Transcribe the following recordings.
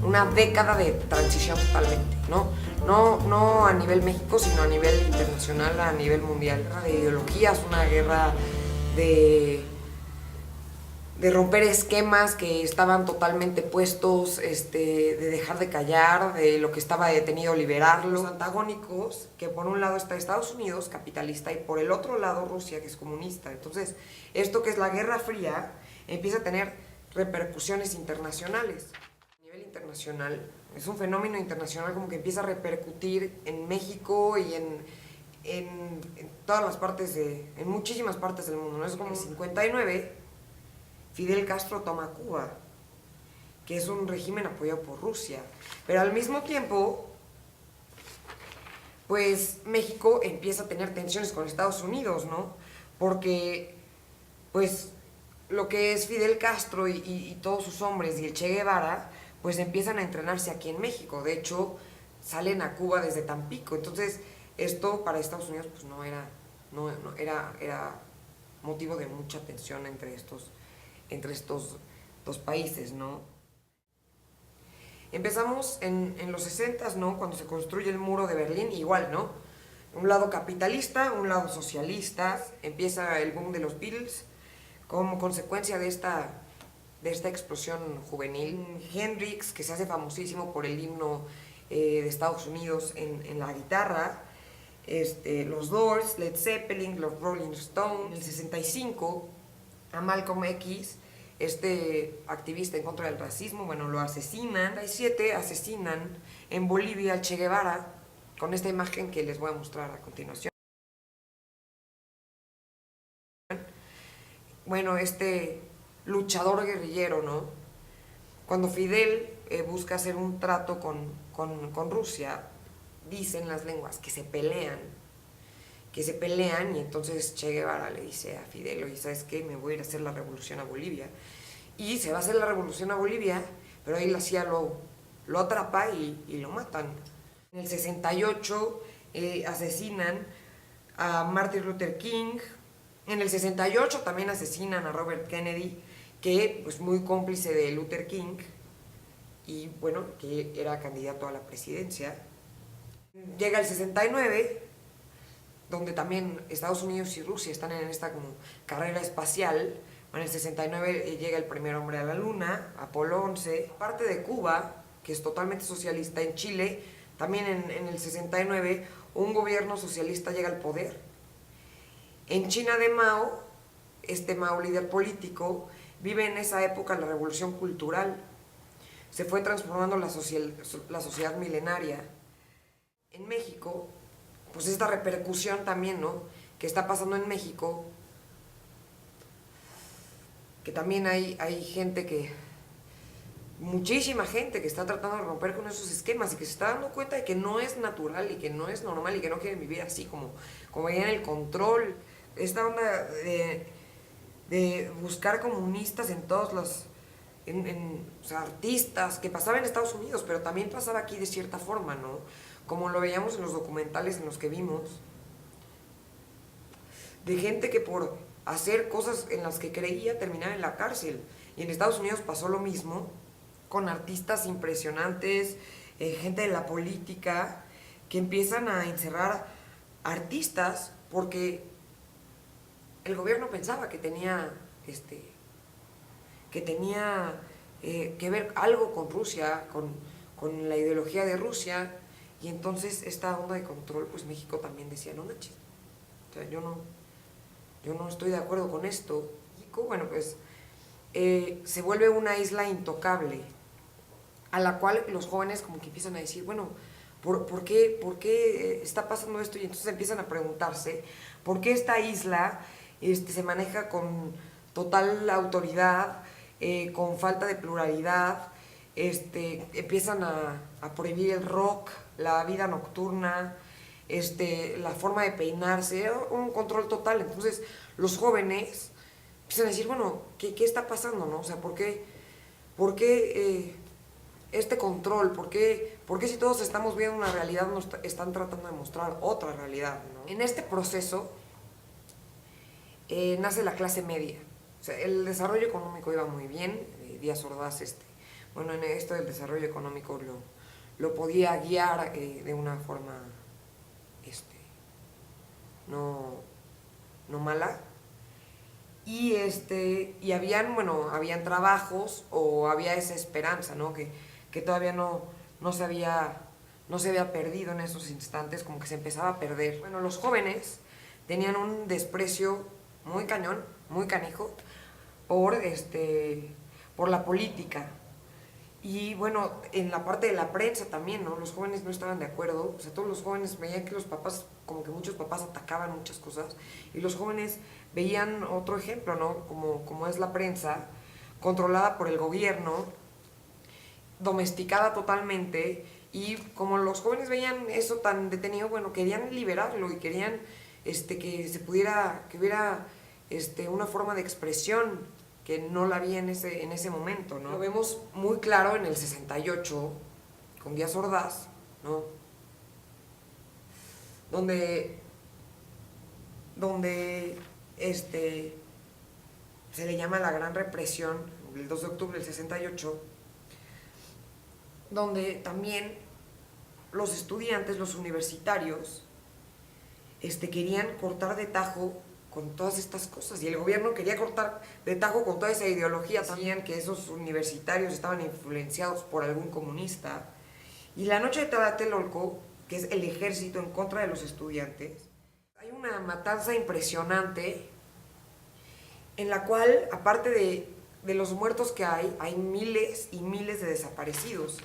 una década de transición totalmente, ¿no? No a nivel México, sino a nivel internacional, a nivel mundial. Una guerra de ideologías, una guerra de romper esquemas que estaban totalmente puestos, de dejar de callar, de lo que estaba detenido liberarlo. Los antagónicos, que por un lado está Estados Unidos, capitalista, y por el otro lado Rusia, que es comunista. Entonces, esto que es la Guerra Fría empieza a tener repercusiones internacionales. A nivel internacional, es un fenómeno internacional como que empieza a repercutir en México y en todas las partes, en muchísimas partes del mundo, ¿no? Es como en 59, Fidel Castro toma Cuba, que es un régimen apoyado por Rusia. Pero al mismo tiempo, pues México empieza a tener tensiones con Estados Unidos, ¿no? Porque, pues, lo que es Fidel Castro y todos sus hombres y el Che Guevara, pues empiezan a entrenarse aquí en México. De hecho, salen a Cuba desde Tampico. Entonces, esto para Estados Unidos, pues era motivo de mucha tensión entre estos dos países, ¿no? Empezamos en los 60, ¿no? Cuando se construye el muro de Berlín, igual, ¿no? Un lado capitalista, un lado socialista, empieza el boom de los Beatles como consecuencia de esta explosión juvenil. Hendrix, que se hace famosísimo por el himno de Estados Unidos en la guitarra, los Doors, Led Zeppelin, los Rolling Stones. En el 65, a Malcolm X, activista en contra del racismo, bueno, lo asesinan. En el 67 asesinan en Bolivia al Che Guevara, con esta imagen que les voy a mostrar a continuación. Bueno, luchador guerrillero, ¿no? Cuando Fidel busca hacer un trato con Rusia, dicen las lenguas que se pelean, y entonces Che Guevara le dice a Fidel, oye, ¿sabes qué? Me voy a ir a hacer la revolución a Bolivia. Y se va a hacer la revolución a Bolivia, pero ahí la CIA lo atrapa y lo matan. En el 68 asesinan a Martin Luther King. En el 68 también asesinan a Robert Kennedy, que pues muy cómplice de Luther King, y bueno, que era candidato a la presidencia. Llega el 69, donde también Estados Unidos y Rusia están en esta como carrera espacial. En el 69 llega el primer hombre a la luna, Apolo 11. Aparte de Cuba, que es totalmente socialista, en Chile, también en el 69, un gobierno socialista llega al poder. En China de Mao, Mao, líder político, vive en esa época la revolución cultural. Se fue transformando la sociedad milenaria. En México, pues esta repercusión también, ¿no? Que está pasando en México, que también hay gente muchísima gente que está tratando de romper con esos esquemas y que se está dando cuenta de que no es natural y que no es normal y que no quieren vivir así, como en el control. Esta onda de buscar comunistas en todos los o sea, artistas, que pasaba en Estados Unidos, pero también pasaba aquí de cierta forma, ¿no? Como lo veíamos en los documentales en los que vimos, de gente que por hacer cosas en las que creía terminaba en la cárcel. Y en Estados Unidos pasó lo mismo, con artistas impresionantes, gente de la política, que empiezan a encerrar artistas porque el gobierno pensaba que tenía que ver algo con Rusia, con la ideología de Rusia, y entonces esta onda de control, pues México también decía, no manches, o sea, yo no estoy de acuerdo con esto. México, bueno, pues se vuelve una isla intocable, a la cual los jóvenes como que empiezan a decir, bueno, ¿por qué está pasando esto? Y entonces empiezan a preguntarse, ¿por qué esta isla se maneja con total autoridad, con falta de pluralidad? Empiezan a prohibir el rock, la vida nocturna, la forma de peinarse, un control total. Entonces los jóvenes empiezan a decir, bueno, ¿qué está pasando, no? O sea, ¿por qué este control? ¿Por qué si todos estamos viendo una realidad nos están tratando de mostrar otra realidad, ¿no? En este proceso nace la clase media. O sea, el desarrollo económico iba muy bien. Díaz Ordaz bueno, en esto del desarrollo económico lo podía guiar de una forma no, no mala. Y habían trabajos o había esa esperanza, ¿no? Que todavía no se había perdido en esos instantes, como que se empezaba a perder. Bueno, los jóvenes tenían un desprecio muy cañón, muy canijo, por la política. Y bueno, en la parte de la prensa también, ¿no? Los jóvenes no estaban de acuerdo, o sea, todos los jóvenes veían que los papás, como que muchos papás atacaban muchas cosas, y los jóvenes veían otro ejemplo, ¿no? Como es la prensa, controlada por el gobierno, domesticada totalmente, y como los jóvenes veían eso tan detenido, bueno, querían liberarlo y querían que se pudiera, que hubiera una forma de expresión que no la había en ese momento, ¿no? Lo vemos muy claro en el 68, con Díaz Ordaz, ¿no? Donde se le llama la Gran Represión, el 2 de octubre del 68, donde también los estudiantes, los universitarios, querían cortar de tajo con todas estas cosas, y el gobierno quería cortar de tajo con toda esa ideología también, que esos universitarios estaban influenciados por algún comunista. Y la noche de Tlatelolco, que es el ejército en contra de los estudiantes, hay una matanza impresionante en la cual, aparte de los muertos que hay miles y miles de desaparecidos,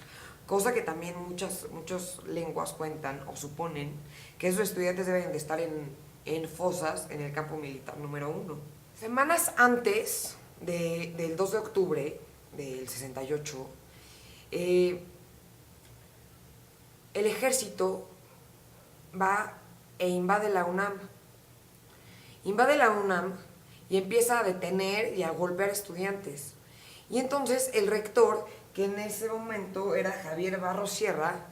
cosa que también muchas lenguas cuentan o suponen que esos estudiantes deben de estar en fosas en el campo militar número 1. Semanas antes del 2 de octubre del 68, el ejército va e invade la UNAM. Invade la UNAM y empieza a detener y a golpear estudiantes. Y entonces el rector, que en ese momento era Javier Barros Sierra,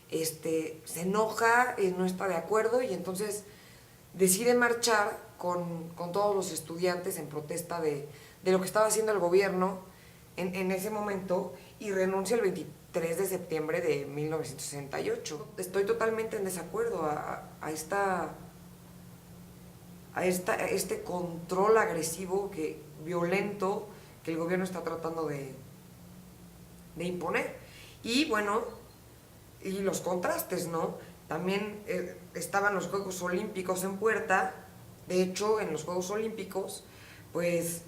se enoja, no está de acuerdo, y entonces decide marchar con todos los estudiantes en protesta de lo que estaba haciendo el gobierno en ese momento, y renuncia el 23 de septiembre de 1968. Estoy totalmente en desacuerdo a este control agresivo, violento, que el gobierno está tratando de imponer. Y bueno, y los contrastes, ¿no? También estaban los Juegos Olímpicos en puerta. De hecho, en los Juegos Olímpicos, pues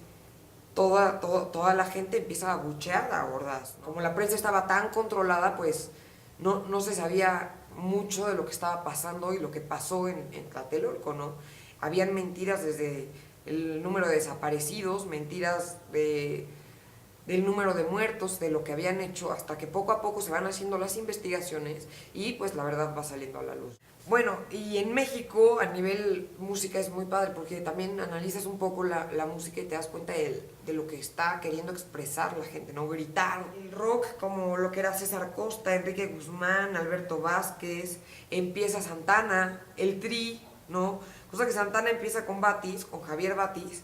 toda la gente empieza a abuchear a Ordaz. Como la prensa estaba tan controlada, pues no se sabía mucho de lo que estaba pasando y lo que pasó en Tlatelolco, ¿no? Habían mentiras desde el número de desaparecidos, mentiras del número de muertos, de lo que habían hecho, hasta que poco a poco se van haciendo las investigaciones y pues la verdad va saliendo a la luz. Bueno, y en México a nivel música es muy padre, porque también analizas un poco la música y te das cuenta de lo que está queriendo expresar la gente, ¿no? Gritar. El rock, como lo que era César Costa, Enrique Guzmán, Alberto Vázquez, empieza Santana, el Tri, ¿no? Cosa que Santana empieza con Batis, con Javier Batis,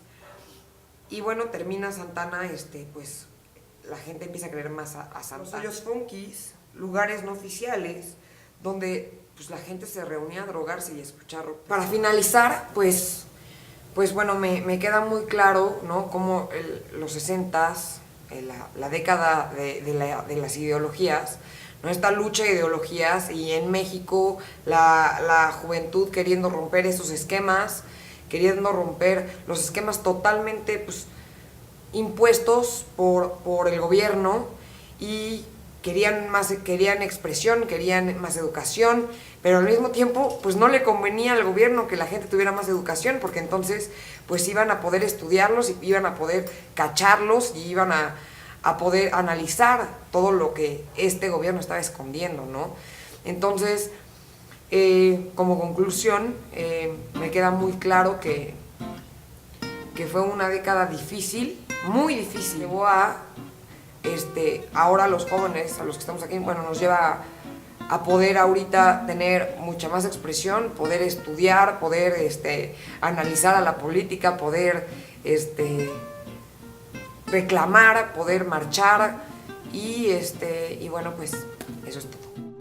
y bueno, termina Santana, pues la gente empieza a creer más a Santana. Los hoyos funkis, lugares no oficiales, donde pues la gente se reunía a drogarse y a escuchar rock. Para finalizar, pues bueno, me queda muy claro, ¿no? Cómo los 60s, la década de las ideologías, ¿no? Esta lucha de ideologías, y en México la juventud queriendo romper esos esquemas, queriendo romper los esquemas totalmente pues, impuestos por el gobierno, y querían expresión, querían más educación, pero al mismo tiempo pues no le convenía al gobierno que la gente tuviera más educación, porque entonces pues iban a poder estudiarlos, y iban a poder cacharlos, y iban a poder analizar todo lo que este gobierno estaba escondiendo, ¿no? Entonces, como conclusión, me queda muy claro que fue una década difícil, muy difícil. Llevó ahora los jóvenes, a los que estamos aquí, bueno, nos lleva a poder ahorita tener mucha más expresión, poder estudiar, poder analizar a la política, poder reclamar, poder marchar, Y bueno, pues eso es todo.